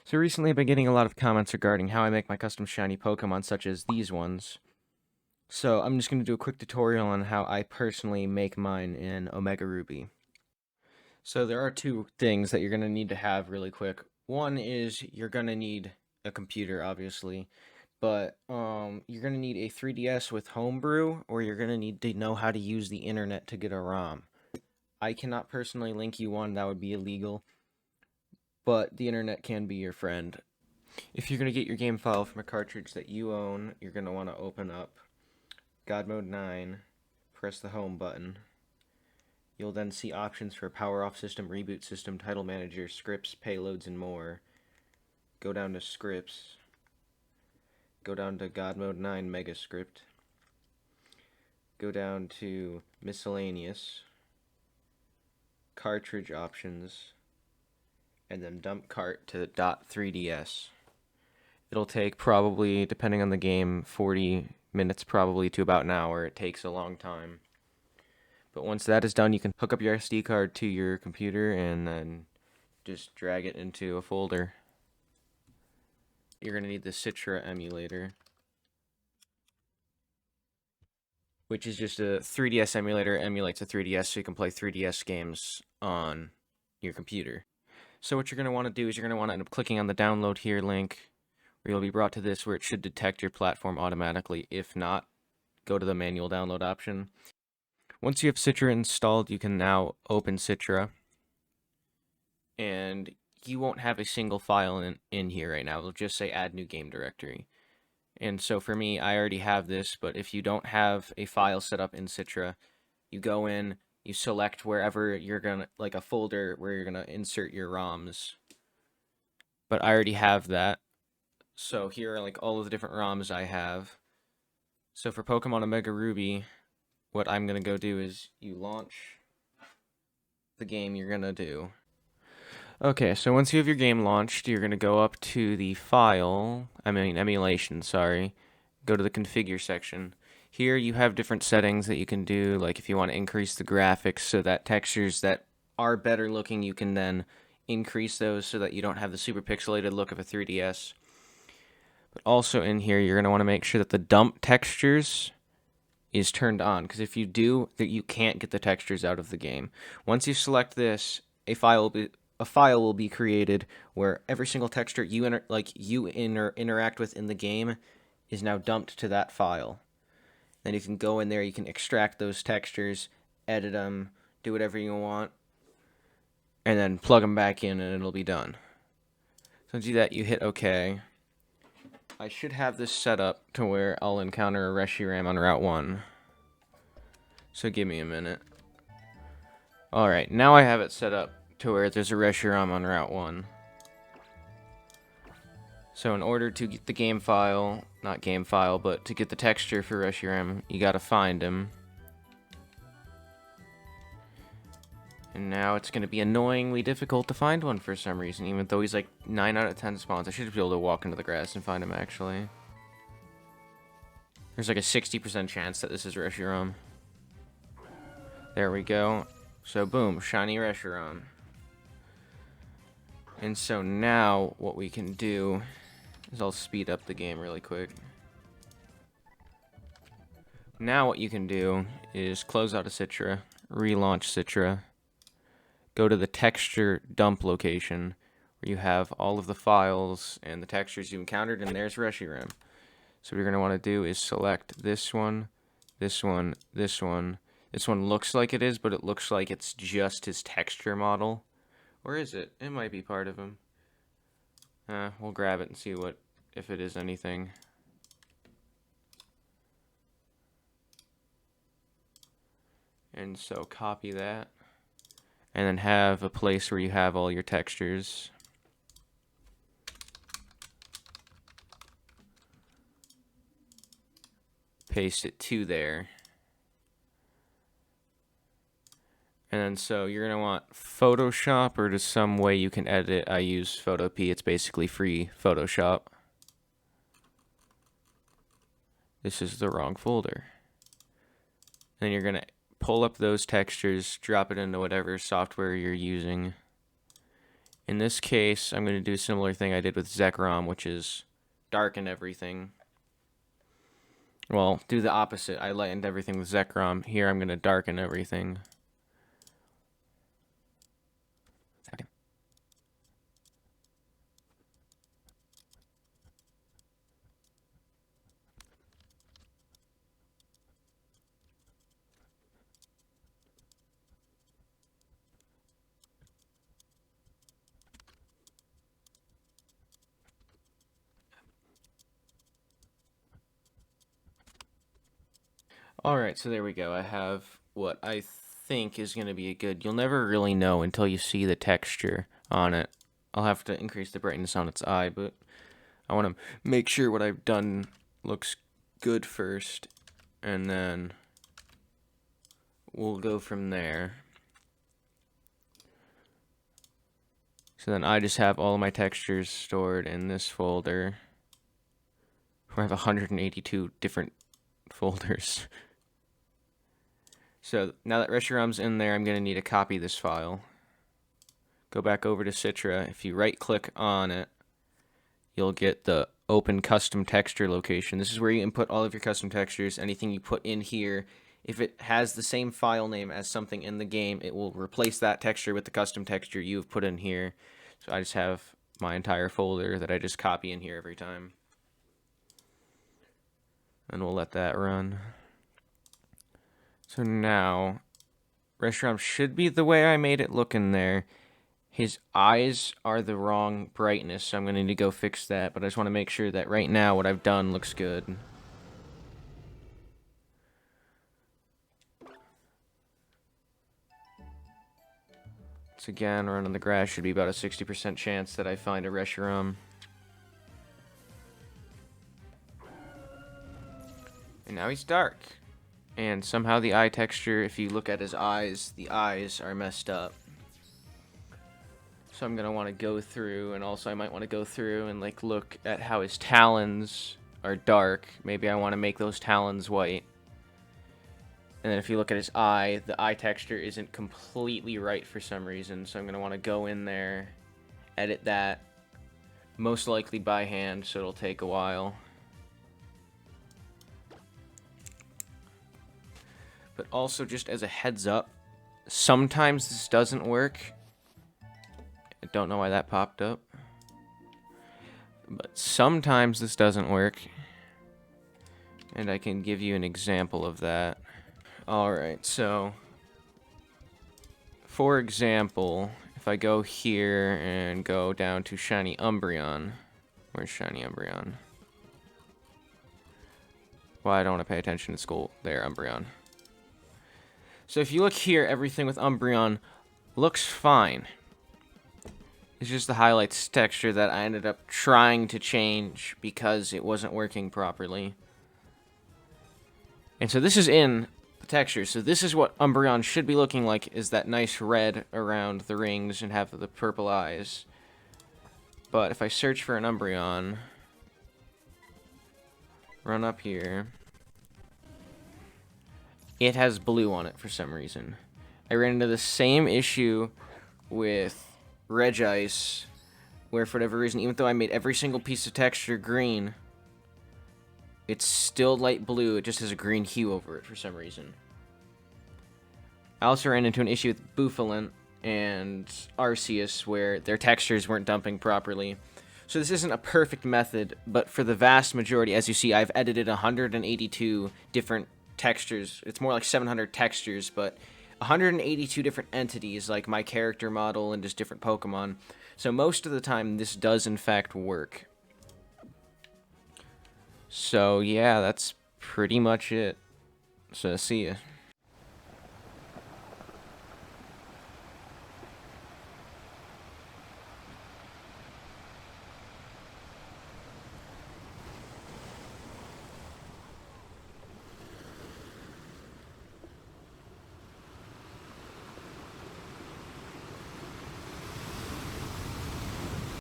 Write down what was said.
So recently I've been getting a lot of comments regarding how I make my custom shiny Pokemon, such as these ones. So I'm just going to do a quick tutorial on how I personally make mine in Omega Ruby. So there are two things that you're going to need to have really quick. One is you're going to need a computer, obviously, but you're going to need a 3DS with Homebrew, or you're going to need to know how to use the internet to get a ROM. I cannot personally link you one, that would be illegal, but the internet can be your friend. If you're going to get your game file from a cartridge that you own, you're going to want to open up God Mode 9, press the home button. You'll then see options for power off system, reboot system, title manager, scripts, payloads, and more. Go down to scripts. Go down to God Mode 9 Mega Script. Go down to miscellaneous, cartridge options, and then dump cart to .3ds. It'll take probably, depending on the game, 40 minutes probably to about an hour. It takes a long time. But once that is done, you can hook up your SD card to your computer and then just drag it into a folder. You're going to need the Citra emulator, which is just a 3DS emulator. It emulates a 3DS so you can play 3DS games on your computer. So what you're going to want to do is you're going to want to end up clicking on the download here link, where you'll be brought to this where it should detect your platform automatically. If not, go to the manual download option. Once you have Citra installed, you can now open Citra, and you won't have a single file in here right now. It'll just say add new game directory. And so for me, I already have this, but if you don't have a file set up in Citra, you go in, you select wherever you're gonna, like a folder where you're gonna insert your ROMs. But I already have that. So here are like all of the different ROMs I have. So for Pokemon Omega Ruby, what I'm going to go do is you launch the game you're going to do. Okay, so once you have your game launched, you're going to go up to the emulation, sorry. Go to the configure section. Here you have different settings that you can do, like if you want to increase the graphics so that textures that are better looking, you can then increase those so that you don't have the super pixelated look of a 3DS. But also in here, you're going to want to make sure that the dump textures is turned on, because if you do, that you can't get the textures out of the game. Once you select this, a file will be created where every single texture you interact with in the game is now dumped to that file. Then you can go in there, you can extract those textures, edit them, do whatever you want, and then plug them back in and it'll be done. So to do that, you hit OK. I should have this set up to where I'll encounter a Reshiram on Route 1. So give me a minute. Alright, now I have it set up to where there's a Reshiram on Route 1. So in order to get the game file, not game file, but to get the texture for Reshiram, you gotta find him. And now it's gonna be annoyingly difficult to find one for some reason, even though he's like 9 out of 10 spawns. I should be able to walk into the grass and find him, actually. There's like a 60% chance that this is Reshiram. There we go. So boom, shiny Reshiram. And so now what we can do is I'll speed up the game really quick. Now what you can do is close out of Citra, relaunch Citra, go to the texture dump location where you have all of the files and the textures you encountered, and there's Reshiram. So what you're going to want to do is select this one, this one, this one. This one looks like it is, but it looks like it's just his texture model. Or is it? It might be part of him. We'll grab it and see if it is anything. And so copy that. And then have a place where you have all your textures. Paste it to there. And then so you're going to want Photoshop, or just some way you can edit it. I use Photopea. It's basically free Photoshop. This is the wrong folder. Then you're going to pull up those textures, drop it into whatever software you're using, In this case, I'm going to do a similar thing I did with Zekrom, which is darken everything. Well, do the opposite. I lightened everything with Zekrom. Here, I'm going to darken everything. Alright, so there we go. I have what I think is going to be a good... You'll never really know until you see the texture on it. I'll have to increase the brightness on its eye, but I want to make sure what I've done looks good first, and then we'll go from there. So then I just have all of my textures stored in this folder. I have 182 different folders. So now that Reshurum's in there, I'm going to need to copy this file. Go back over to Citra. If you right-click on it, you'll get the Open Custom Texture location. This is where you input all of your custom textures. Anything you put in here, if it has the same file name as something in the game, it will replace that texture with the custom texture you've put in here. So I just have my entire folder that I just copy in here every time. And we'll let that run. So now, Reshiram should be the way I made it look in there. His eyes are the wrong brightness, so I'm going to need to go fix that. But I just want to make sure that right now what I've done looks good. So again, running the grass should be about a 60% chance that I find a Reshiram. And now he's dark. And somehow the eye texture, if you look at his eyes, the eyes are messed up. So I'm going to want to go through, and also I might want to go through and like look at how his talons are dark. Maybe I want to make those talons white. And then if you look at his eye, the eye texture isn't completely right for some reason. So I'm going to want to go in there, edit that, most likely by hand, so it'll take a while. But also, just as a heads up, sometimes this doesn't work. I don't know why that popped up. But sometimes this doesn't work. And I can give you an example of that. Alright, so... for example, if I go here and go down to Shiny Umbreon. Where's Shiny Umbreon? Well, I don't want to pay attention to school. There, Umbreon. So if you look here, everything with Umbreon looks fine. It's just the highlights texture that I ended up trying to change because it wasn't working properly. And so this is in the texture. So this is what Umbreon should be looking like, is that nice red around the rings and have the purple eyes. But if I search for an Umbreon, run up here, it has blue on it for some reason. I ran into the same issue with Regice, where for whatever reason, even though I made every single piece of texture green, it's still light blue. It just has a green hue over it for some reason. I also ran into an issue with Buffalant and Arceus, where their textures weren't dumping properly. So this isn't a perfect method, but for the vast majority, as you see, I've edited 182 different textures. It's more like 700 textures, but 182 different entities, like my character model and just different Pokemon. So most of the time, this does in fact work. So yeah, that's pretty much it. So see ya.